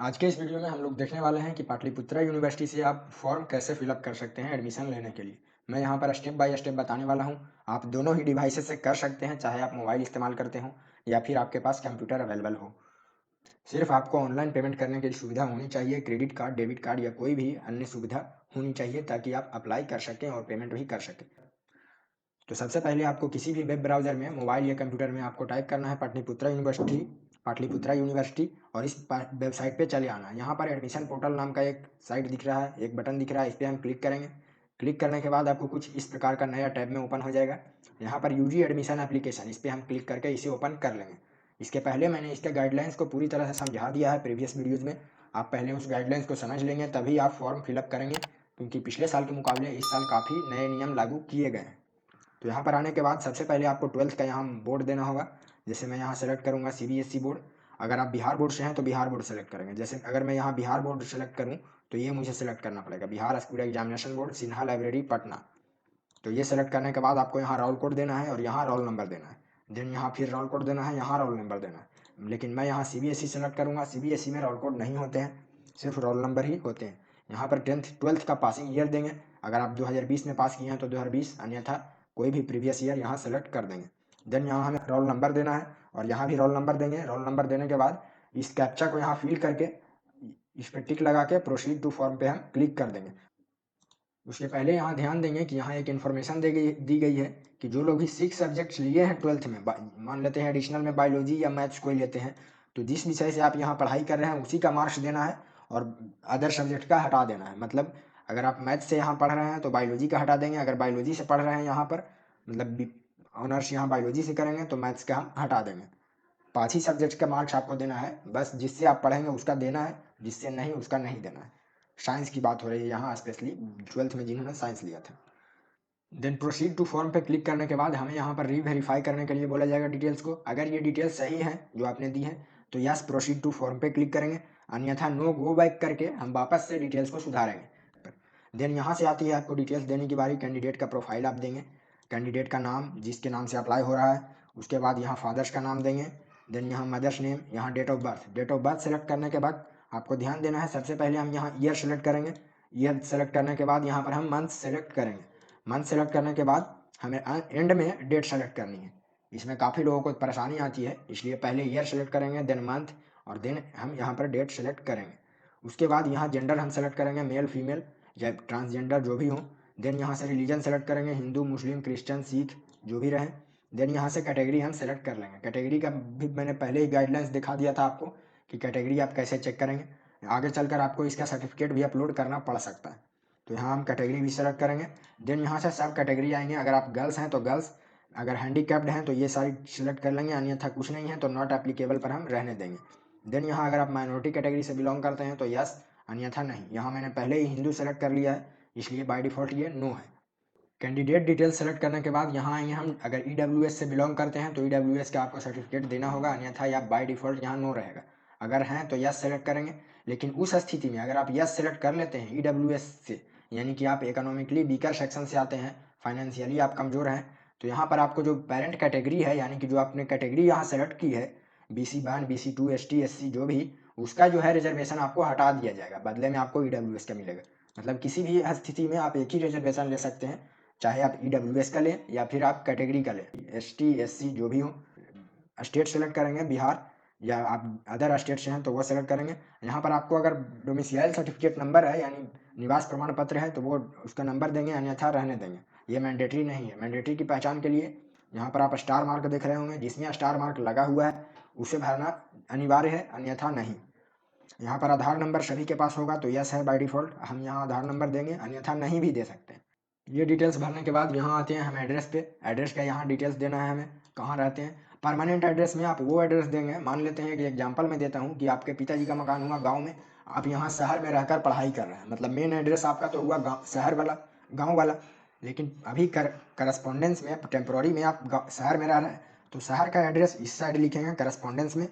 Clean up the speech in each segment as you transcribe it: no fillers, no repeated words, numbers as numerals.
आज के इस वीडियो में हम लोग देखने वाले हैं कि पाटलिपुत्रा यूनिवर्सिटी से आप फॉर्म कैसे फिलअप कर सकते हैं एडमिशन लेने के लिए। मैं यहाँ पर स्टेप बाय स्टेप बताने वाला हूँ। आप दोनों ही डिवाइसेस से कर सकते हैं, चाहे आप मोबाइल इस्तेमाल करते हो या फिर आपके पास कंप्यूटर अवेलेबल हो। सिर्फ आपको ऑनलाइन पेमेंट करने की सुविधा होनी चाहिए, क्रेडिट कार्ड, डेबिट कार्ड या कोई भी अन्य सुविधा होनी चाहिए ताकि आप अप्लाई कर सकें और पेमेंट भी कर सकें। तो सबसे पहले आपको किसी भी वेब ब्राउज़र में, मोबाइल या कंप्यूटर में आपको टाइप करना है पाटलिपुत्रा यूनिवर्सिटी और इस वेबसाइट पे चले आना है। यहाँ पर एडमिशन पोर्टल नाम का एक साइट दिख रहा है, एक बटन दिख रहा है, इस पर हम क्लिक करेंगे। क्लिक करने के बाद आपको कुछ इस प्रकार का नया टैब में ओपन हो जाएगा। यहाँ पर यूजी एडमिशन एप्लीकेशन, इस पर हम क्लिक करके इसे ओपन कर लेंगे। इसके पहले मैंने इसके गाइडलाइंस को पूरी तरह से समझा दिया है प्रीवियस वीडियोज़ में। आप पहले उस गाइडलाइंस को समझ लेंगे तभी आप फॉर्म फिलअप करेंगे, क्योंकि पिछले साल के मुकाबले इस साल काफ़ी नए नियम लागू किए गए हैं। तो यहाँ पर आने के बाद सबसे पहले आपको 12th का यहाँ बोर्ड देना होगा। जैसे मैं यहाँ सेलेक्ट करूँगा सीबीएसई बोर्ड। अगर आप बिहार बोर्ड से हैं तो बिहार बोर्ड सेलेक्ट करेंगे। जैसे अगर मैं यहाँ बिहार बोर्ड सेलेक्ट करूँ तो ये मुझे सेलेक्ट करना पड़ेगा, Bihar school examination board, Sinha library, Patna. तो ये सेलेक्ट करने के बाद आपको यहाँ रोल कोड देना है और यहाँ रोल नंबर देना है। देन यहाँ फिर रोल कोड देना है, यहाँ रोल नंबर देना है। लेकिन मैं यहाँ सीबीएसई सेलेक्ट करूँगा। सीबीएसई में रोल कोड नहीं होते हैं, सिर्फ रोल नंबर ही होते हैं। यहाँ पर 12th का पासिंग ईयर देंगे। अगर आप 2020 में पास किए हैं तो 2020, अन्यथा कोई भी प्रीवियस ईयर यहाँ सेलेक्ट कर देंगे। देन यहाँ हमें रोल नंबर देना है और यहाँ भी रोल नंबर देंगे। रोल नंबर देने के बाद इस कैप्चा को यहाँ फिल करके इस पर टिक लगा के प्रोसीड टू फॉर्म पे हम क्लिक कर देंगे। उसके पहले यहाँ ध्यान देंगे कि यहाँ एक इन्फॉर्मेशन दी गई है कि जो लोग भी 6 सब्जेक्ट्स लिए हैं 12th में, मान लेते हैं एडिशनल में बायोलॉजी या मैथ्स कोई लेते हैं, तो जिस विषय से आप यहाँ पढ़ाई कर रहे हैं उसी का मार्क्स देना है और अदर सब्जेक्ट का हटा देना है। मतलब अगर आप मैथ्स से यहाँ पढ़ रहे हैं तो बायोलॉजी का हटा देंगे। अगर बायोलॉजी से पढ़ रहे हैं यहाँ पर, मतलब ऑनर्स यहाँ बायोलॉजी से करेंगे तो मैथ्स का हम हटा देंगे। 5 ही सब्जेक्ट का मार्क्स आपको देना है, बस जिससे आप पढ़ेंगे उसका देना है, जिससे नहीं उसका नहीं देना है। साइंस की बात हो रही है यहाँ, स्पेशली 12th में जिन्होंने साइंस लिया था। देन प्रोसीड टू फॉर्म पे क्लिक करने के बाद हमें यहाँ पर रीवेरीफाई करने के लिए बोला जाएगा डिटेल्स को। अगर ये डिटेल्स सही है जो आपने दी है तो यस प्रोसीड टू फॉर्म पे क्लिक करेंगे, अन्यथा नो गो बैक करके हम वापस से डिटेल्स को सुधारेंगे। देन यहाँ से आती है आपको डिटेल्स देने की बारी। कैंडिडेट का प्रोफाइल आप देंगे, कैंडिडेट का नाम जिसके नाम से अप्लाई हो रहा है, उसके बाद यहाँ फादर्स का नाम देंगे। देन यहाँ मदर्स नेम, यहाँ डेट ऑफ बर्थ सेलेक्ट करने के बाद आपको ध्यान देना है, सबसे पहले हम यहाँ ईयर सेलेक्ट करेंगे। ईयर सेलेक्ट करने के बाद यहाँ पर हम मंथ सेलेक्ट करेंगे। मंथ सेलेक्ट करने के बाद हमें एंड में डेट सेलेक्ट करनी है। इसमें काफ़ी लोगों को परेशानी आती है, इसलिए पहले ईयर सेलेक्ट करेंगे, देन मंथ, और देन हम यहाँ पर डेट सेलेक्ट करेंगे। उसके बाद यहाँ जेंडर हम सेलेक्ट करेंगे, मेल फीमेल या ट्रांसजेंडर जो भी हो। देन यहाँ से रिलीजन सेलेक्ट करेंगे, हिंदू, मुस्लिम, क्रिश्चियन, सिख जो भी रहे। देन यहाँ से कैटेगरी हम सेलेक्ट कर लेंगे। कैटेगरी का भी मैंने पहले ही गाइडलाइंस दिखा दिया था आपको कि कैटेगरी आप कैसे चेक करेंगे। आगे चलकर आपको इसका सर्टिफिकेट भी अपलोड करना पड़ सकता है। तो यहाँ हम कैटेगरी भी सेलेक्ट करेंगे। देन यहाँ से सब कैटेगरी आएंगे। अगर आप गर्ल्स हैं तो गर्ल्स, अगर हैंडीकैप्ड हैं तो ये सारी सेलेक्ट कर लेंगे, अन्यथा कुछ नहीं है तो नॉट एप्लीकेबल पर हम रहने देंगे। देन यहाँ अगर आप माइनॉरिटी कैटेगरी से बिलोंग करते हैं तो यस, अन्यथा नहीं। यहाँ मैंने पहले ही हिंदू सेलेक्ट कर लिया है, इसलिए बाय डिफ़ॉल्ट ये नो है। कैंडिडेट डिटेल सेलेक्ट करने के बाद यहाँ आएंगे हम। अगर ईडब्ल्यूएस से बिलोंग करते हैं तो ईडब्ल्यूएस का आपको सर्टिफिकेट देना होगा, अन्यथा या बाय डिफ़ॉल्ट यहाँ नो रहेगा। अगर हैं तो यस सेलेक्ट करेंगे। लेकिन उस स्थिति में अगर आप यस सेलेक्ट कर लेते हैं ईडब्ल्यूएस से, यानी कि आप इकोनॉमिकली वीकर सेक्शन से आते हैं, फाइनेंशियली आप कमज़ोर हैं, तो यहाँ पर आपको जो पेरेंट कैटेगरी है, यानी कि जो आपने कैटेगरी यहाँ सेलेक्ट की है, BC 1, BC 2, ST SC जो भी, उसका जो है रिजर्वेशन आपको हटा दिया जाएगा, बदले में आपको ईडब्ल्यूएस का मिलेगा। मतलब किसी भी स्थिति में आप एक ही रिजर्वेशन ले सकते हैं, चाहे आप ईडब्ल्यूएस का लें या फिर आप कैटेगरी का लें। ST SC जो भी हो, स्टेट सेलेक्ट करेंगे बिहार, या आप अदर स्टेट से हैं तो वो सेलेक्ट करेंगे। यहाँ पर आपको अगर डोमिसाइल सर्टिफिकेट नंबर है, यानी निवास प्रमाण पत्र है, तो वो उसका नंबर देंगे, अन्यथा रहने देंगे। ये मैंडेटरी नहीं है। मैंडेटरी की पहचान के लिए यहाँ पर आप स्टार मार्क देख रहे होंगे, जिसमें स्टार मार्क लगा हुआ है उसे भरना अनिवार्य है, अन्यथा नहीं। यहाँ पर आधार नंबर सभी के पास होगा तो यस है बाय डिफ़ॉल्ट, हम यहाँ आधार नंबर देंगे, अन्यथा नहीं भी दे सकते हैं। ये डिटेल्स भरने के बाद यहाँ आते हैं हम एड्रेस पे। एड्रेस का यहाँ डिटेल्स देना है हमें, कहाँ रहते हैं। परमानेंट एड्रेस में आप वो एड्रेस देंगे, मान लेते हैं कि एग्जांपल मैं देता हूँ कि आपके पिताजी का मकान हुआ गांव में, आप यहाँ शहर में रहकर पढ़ाई कर रहे हैं, मतलब मेन एड्रेस आपका तो हुआ गाँव, शहर वाला, गाँव वाला। लेकिन अभी करस्पॉन्डेंस में टेम्प्रोरी में आप शहर में रह रहे हैं, तो शहर का एड्रेस इस साइड लिखेंगे करस्पॉन्डेंस में,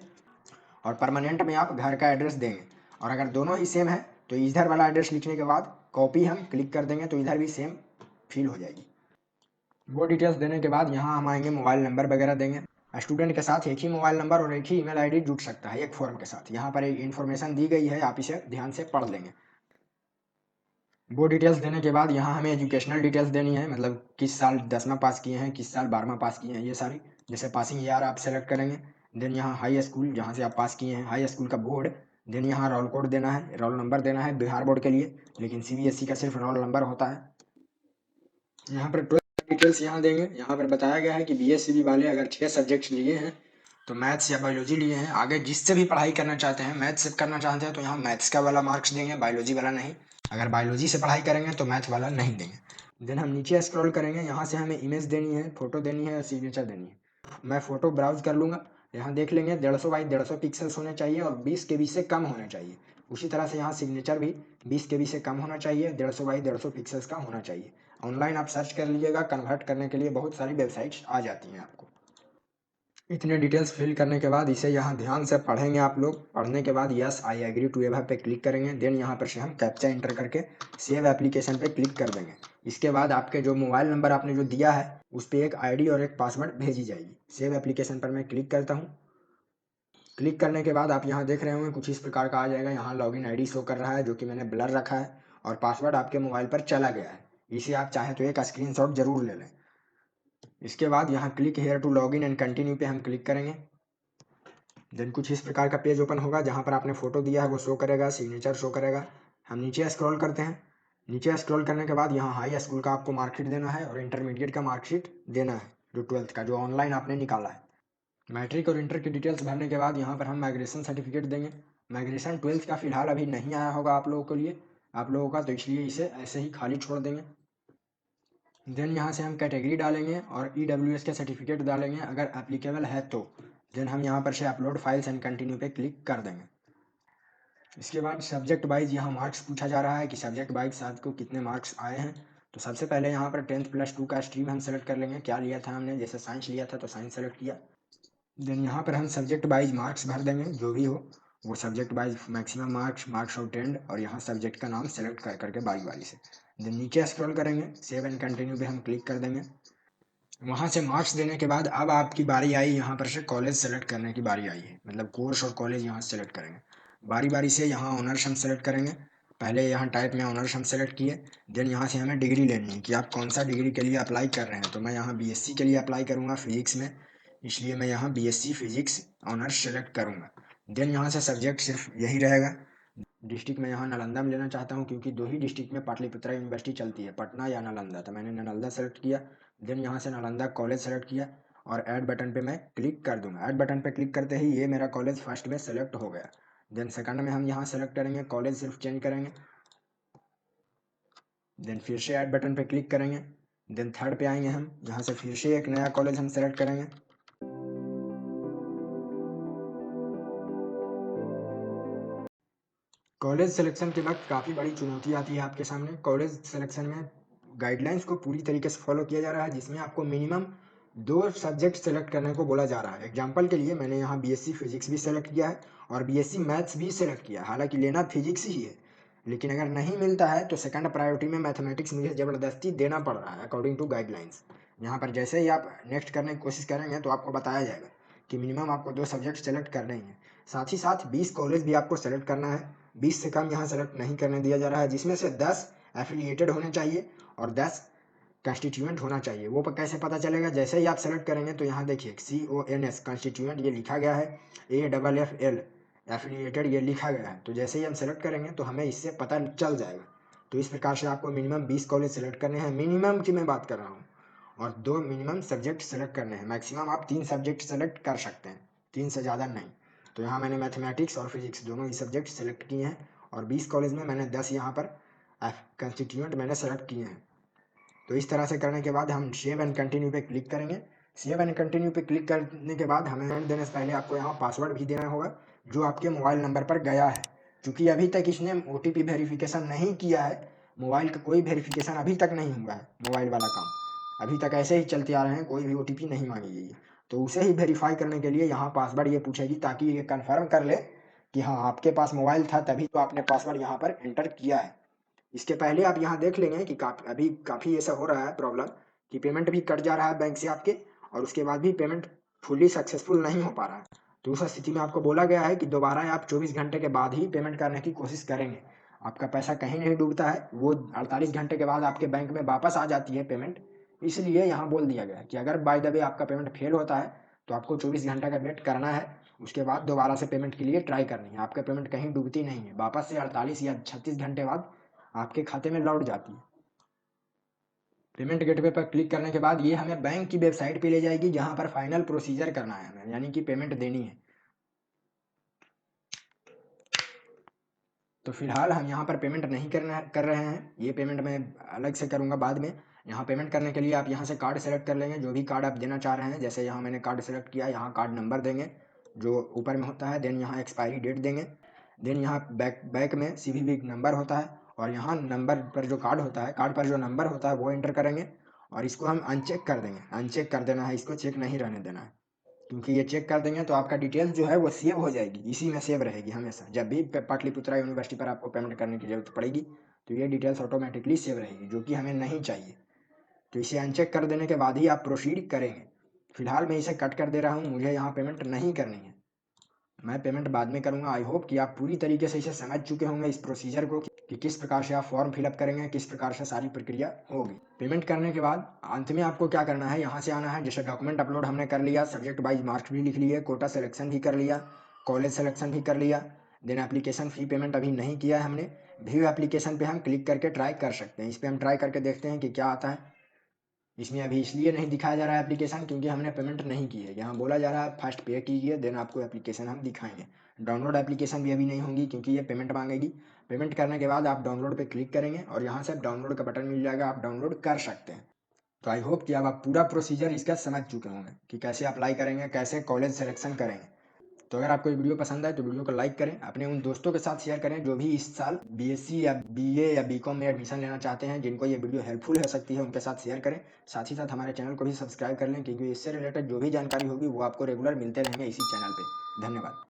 और परमानेंट में आप घर का एड्रेस देंगे। और अगर दोनों ही सेम है तो इधर वाला एड्रेस लिखने के बाद कॉपी हम क्लिक कर देंगे तो इधर भी सेम फिल हो जाएगी। वो डिटेल्स देने के बाद यहाँ हम आएंगे, मोबाइल नंबर वगैरह देंगे। स्टूडेंट के साथ एक ही मोबाइल नंबर और एक ही ईमेल आईडी जुड़ सकता है एक फॉर्म के साथ। यहाँ पर एक इन्फॉर्मेशन दी गई है, आप इसे ध्यान से पढ़ लेंगे। वो डिटेल्स देने के बाद यहाँ हमें एजुकेशनल डिटेल्स देनी है, मतलब किस साल 10वां पास किए हैं, किस साल 12वां पास किए हैं, ये सारी। जैसे पासिंग ईयर आप सेलेक्ट करेंगे। देन यहाँ हाई स्कूल जहाँ से आप पास किए हैं, हाई स्कूल का बोर्ड। देन यहाँ रोल कोड देना है, रोल नंबर देना है बिहार बोर्ड के लिए, लेकिन सीबीएसई का सिर्फ रोल नंबर होता है। यहाँ पर 12 डिटेल्स यहाँ देंगे। यहाँ पर बताया गया है कि बीएससीबी वाले अगर 6 सब्जेक्ट्स लिए हैं तो मैथ्स या बायोलॉजी लिए हैं, आगे जिससे भी पढ़ाई करना चाहते हैं, मैथ्स से करना चाहते हैं तो यहाँ मैथ्स का वाला मार्क्स देंगे, बायोलॉजी वाला नहीं। अगर बायोलॉजी से पढ़ाई करेंगे तो मैथ वाला नहीं देंगे। देन हम नीचे स्क्रॉल करेंगे, यहाँ से हमें इमेज देनी है, फोटो देनी है और सिग्नेचर देनी है। मैं फोटो ब्राउज कर लूँगा। यहाँ देख लेंगे 150 बाई 150 पिक्सल्स होने चाहिए और 20 KB से कम होना चाहिए। उसी तरह से यहाँ सिग्नेचर भी 20 KB से कम होना चाहिए, 150 बाई 150 पिक्सल्स का होना चाहिए। ऑनलाइन आप सर्च कर लीजिएगा, कन्वर्ट करने के लिए बहुत सारी वेबसाइट्स आ जाती हैं आपको। इतने डिटेल्स फिल करने के बाद इसे यहाँ ध्यान से पढ़ेंगे आप लोग। पढ़ने के बाद yes I agree to ever पे क्लिक करेंगे। देन यहाँ पर से हम कैप्चा इंटर करके सेव एप्लीकेशन पे क्लिक कर देंगे। इसके बाद आपके जो मोबाइल नंबर आपने जो दिया है उस पर एक आईडी और एक पासवर्ड भेजी जाएगी। सेव एप्लीकेशन पर मैं क्लिक करता हूँ। क्लिक करने के बाद आप यहाँ देख रहे होंगे कुछ इस प्रकार का आ जाएगा। यहाँ लॉगिन आईडी शो कर रहा है जो कि मैंने ब्लर रखा है, और पासवर्ड आपके मोबाइल पर चला गया है। इसे आप चाहें तो एक स्क्रीनशॉट जरूर ले लें। इसके बाद यहाँ click here to login and continue पे हम क्लिक करेंगे। देन कुछ इस प्रकार का पेज ओपन होगा, जहाँ पर आपने फोटो दिया है वो शो करेगा, सिग्नेचर शो करेगा। हम नीचे स्क्रॉल करते हैं। नीचे स्क्रॉल करने के बाद यहाँ हाई स्कूल का आपको मार्कशीट देना है और इंटरमीडिएट का मार्कशीट देना है, जो 12th का जो ऑनलाइन आपने निकाला है। मैट्रिक और इंटर की डिटेल्स भरने के बाद यहाँ पर हम माइग्रेशन सर्टिफिकेट देंगे। माइग्रेशन 12th का फिलहाल अभी नहीं आया होगा आप लोगों के लिए, आप लोगों का, तो इसलिए इसे ऐसे ही खाली छोड़ देंगे। देन यहाँ से हम कैटेगरी डालेंगे और EWS के सर्टिफिकेट डालेंगे अगर एप्लीकेबल है तो। देन हम यहाँ पर से अपलोड फाइल्स एंड कंटिन्यू पे क्लिक कर देंगे। इसके बाद सब्जेक्ट वाइज यहाँ मार्क्स पूछा जा रहा है कि सब्जेक्ट वाइज आपको कितने मार्क्स आए हैं। तो सबसे पहले यहाँ पर 10th+2 का स्ट्रीम हम सेलेक्ट कर लेंगे, क्या लिया था हमने, जैसे साइंस लिया था तो साइंस सेलेक्ट किया। देन यहाँ पर हम सब्जेक्ट वाइज मार्क्स भर देंगे, जो भी हो वो subject wise maximum marks, marks of trend, और यहाँ सब्जेक्ट का नाम सेलेक्ट कर करके बारी बारी से। देन नीचे स्क्रॉल करेंगे, सेव एंड कंटिन्यू पे हम क्लिक कर देंगे। वहाँ से मार्क्स देने के बाद अब आपकी बारी आई, यहाँ पर से कॉलेज सेलेक्ट करने की बारी आई है, मतलब कोर्स और कॉलेज यहाँ सेलेक्ट करेंगे बारी बारी से। यहाँ ऑनर्स हम सेलेक्ट करेंगे। पहले यहाँ टाइप में ऑनर्स हम सेलेक्ट किए। देन यहाँ से हमें डिग्री लेनी है कि आप कौन सा डिग्री के लिए अप्लाई कर रहे हैं। तो मैं यहाँ BSc के लिए अप्लाई करूँगा फिजिक्स में, इसलिए मैं यहाँ BSc फिजिक्स ऑनर्स सेलेक्ट करूँगा। देन यहाँ से सब्जेक्ट सिर्फ यही रहेगा। डिस्ट्रिक्ट में यहाँ नालंदा में लेना चाहता हूँ क्योंकि 2 ही डिस्ट्रिक्ट में पाटलिपुत्रा यूनिवर्सिटी चलती है, पटना या नालंदा, तो मैंने नालंदा सेलेक्ट किया। देन यहाँ से नालंदा कॉलेज सेलेक्ट किया और ऐड बटन पे मैं क्लिक कर दूंगा। ऐड बटन पे क्लिक करते ही ये मेरा कॉलेज फर्स्ट में सेलेक्ट हो गया। देन सेकंड में हम यहाँ सेलेक्ट करेंगे, कॉलेज सिर्फ चेंज करेंगे। देन फिर से ऐड बटन पे क्लिक करेंगे। देन थर्ड पे आएंगे, हम यहाँ से फिर से एक नया कॉलेज हम सेलेक्ट करेंगे। कॉलेज सिलेक्शन के वक्त काफ़ी बड़ी चुनौती आती है आपके सामने। कॉलेज सिलेक्शन में गाइडलाइंस को पूरी तरीके से फॉलो किया जा रहा है, जिसमें आपको मिनिमम 2 सब्जेक्ट सेलेक्ट करने को बोला जा रहा है। एग्जाम्पल के लिए मैंने यहाँ BSc फिजिक्स भी सेलेक्ट किया है और BSc मैथ्स भी सेलेक्ट किया, हालांकि लेना फिजिक्स ही है, लेकिन अगर नहीं मिलता है तो सेकंड प्रायोरिटी में मैथमेटिक्स मुझे ज़बरदस्ती देना पड़ रहा है अकॉर्डिंग टू गाइडलाइंस। यहाँ पर जैसे ही आप नेक्स्ट करने की कोशिश करेंगे तो आपको बताया जाएगा कि मिनिमम आपको 2 सब्जेक्ट सेलेक्ट करने ही हैं। साथ ही साथ 20 कॉलेज भी आपको सेलेक्ट करना है, 20 से कम यहाँ सेलेक्ट नहीं करने दिया जा रहा है, जिसमें से 10 एफिलिएटेड होने चाहिए और 10 कंस्टिट्यूएंट होना चाहिए। वो कैसे पता चलेगा, जैसे ही आप सेलेक्ट करेंगे तो यहाँ देखिए CONS कंस्टिट्यूएंट ये लिखा गया है, AFFL एफिलिएटेड ये लिखा गया है। तो जैसे ही हम सेलेक्ट करेंगे तो हमें इससे पता चल जाएगा। तो इस प्रकार से आपको मिनिमम 20 कॉलेज सेलेक्ट करने हैं, मिनिमम की मैं बात कर रहा हूँ, और 2 मिनिमम सब्जेक्ट सेलेक्ट करने हैं। मैक्सिमम आप 3 सब्जेक्ट सेलेक्ट कर सकते हैं, 3 से ज़्यादा नहीं। तो यहाँ मैंने मैथमेटिक्स और फिजिक्स दोनों ही सब्जेक्ट सेलेक्ट किए हैं और 20 कॉलेज में मैंने 10 यहाँ पर कंस्टिट्यूएंट मैंने सेलेक्ट किए हैं। तो इस तरह से करने के बाद हम सेव एंड कंटिन्यू पे क्लिक करेंगे। सेव एंड कंटिन्यू पे क्लिक करने के बाद हमें देने से पहले आपको यहाँ पासवर्ड भी देना होगा जो आपके मोबाइल नंबर पर गया है। क्योंकि अभी तक इसने OTP वेरिफिकेशन नहीं किया है, मोबाइल का कोई वेरिफिकेशन अभी तक नहीं हुआ है, मोबाइल वाला काम अभी तक ऐसे ही चलते आ रहे हैं, कोई भी OTP नहीं मांगी गई है। तो उसे ही वेरीफाई करने के लिए यहाँ पासवर्ड ये पूछेगी, ताकि ये कन्फर्म कर ले कि हाँ आपके पास मोबाइल था तभी तो आपने पासवर्ड यहाँ पर एंटर किया है। इसके पहले आप यहाँ देख लेंगे कि काफ़ी ऐसा हो रहा है प्रॉब्लम कि पेमेंट भी कट जा रहा है बैंक से आपके, और उसके बाद भी पेमेंट फुली सक्सेसफुल नहीं हो पा रहा है, तो उस स्थिति में आपको बोला गया है कि दोबारा आप 24 घंटे के बाद ही पेमेंट करने की कोशिश करेंगे। आपका पैसा कहीं नहीं डूबता है, वो 48 घंटे के बाद आपके बैंक में वापस आ जाती है पेमेंट। इसलिए यहाँ बोल दिया गया है कि अगर बाय द वे आपका पेमेंट फेल होता है तो आपको 24 घंटा का वेट करना है, उसके बाद दोबारा से पेमेंट के लिए ट्राई करनी है। आपका पेमेंट कहीं डूबती नहीं है, वापस से 48 या 36 घंटे बाद आपके खाते में लौट जाती है। पेमेंट गेटवे पर क्लिक करने के बाद ये हमें बैंक की वेबसाइट पे ले जाएगी, जहाँ पर फाइनल प्रोसीजर करना है हमें, यानी कि पेमेंट देनी है। तो फिलहाल हम यहाँ पर पेमेंट नहीं कर रहे हैं, ये पेमेंट मैं अलग से करूँगा बाद में। यहाँ पेमेंट करने के लिए आप यहाँ से कार्ड सेलेक्ट कर लेंगे, जो भी कार्ड आप देना चाह रहे हैं। जैसे यहाँ मैंने कार्ड सेलेक्ट किया, यहाँ कार्ड नंबर देंगे जो ऊपर में होता है, देन यहाँ एक्सपायरी डेट देंगे, देन यहाँ बैक में CVV नंबर होता है, और यहाँ नंबर पर जो कार्ड होता है, कार्ड पर जो नंबर होता है वो एंटर करेंगे, और इसको हम अनचेक कर देंगे। अनचेक कर देना है, इसको चेक नहीं रहने देना है, क्योंकि ये चेक कर देंगे तो आपका डिटेल्स जो है वो सेव हो जाएगी, इसी में सेव रहेगी हमेशा। जब भी पाटलिपुत्रा यूनिवर्सिटी पर आपको पेमेंट करने की जरूरत पड़ेगी तो ये डिटेल्स ऑटोमेटिकली सेव रहेगी, जो कि हमें नहीं चाहिए। तो इसे अनचेक कर देने के बाद ही आप प्रोसीड करेंगे। फिलहाल मैं इसे कट कर दे रहा हूँ, मुझे यहाँ पेमेंट नहीं करनी है, मैं पेमेंट बाद में करूँगा। आई होप कि आप पूरी तरीके से इसे समझ चुके होंगे, इस प्रोसीजर को, कि किस प्रकार से आप फॉर्म फिलअप करेंगे, किस प्रकार से सारी प्रक्रिया होगी। पेमेंट करने के बाद अंत में आपको क्या करना है, यहाँ से आना है। जैसे डॉक्यूमेंट अपलोड हमने कर लिया, सब्जेक्ट वाइज मार्क्स भी लिख लिए, कोटा सिलेक्शन भी कर लिया, कॉलेज सिलेक्शन भी कर लिया, देन एप्लीकेशन फ़ी पेमेंट अभी नहीं किया है हमने। व्यू एप्लीकेशन पे हम क्लिक करके ट्राई कर सकते हैं। इस पर हम ट्राई करके देखते हैं कि क्या आता है। इसमें अभी इसलिए नहीं दिखाया जा रहा है एप्लीकेशन, क्योंकि हमने पेमेंट नहीं की है। यहाँ बोला जा रहा है फर्स्ट पे कीजिए, देन आपको एप्लीकेशन हम दिखाएंगे। डाउनलोड एप्लीकेशन भी अभी नहीं होगी, क्योंकि ये पेमेंट मांगेगी। पेमेंट करने के बाद आप डाउनलोड पे क्लिक करेंगे और यहाँ से डाउनलोड का बटन मिल जाएगा, आप डाउनलोड कर सकते हैं। तो आई होप कि अब आप पूरा प्रोसीजर इसका समझ चुके होंगे कि कैसे अप्लाई करेंगे, कैसे कॉलेज सिलेक्शन करेंगे। तो अगर आपको ये वीडियो पसंद आए तो वीडियो को लाइक करें, अपने उन दोस्तों के साथ शेयर करें जो भी इस साल BSc या BA या BCom में एडमिशन लेना चाहते हैं, जिनको ये वीडियो हेल्पफुल हो सकती है, उनके साथ शेयर करें। साथ ही साथ हमारे चैनल को भी सब्सक्राइब कर लें, क्योंकि इससे रिलेटेड जो भी जानकारी होगी वो आपको रेगुलर मिलते रहेंगे इसी चैनल पे। धन्यवाद।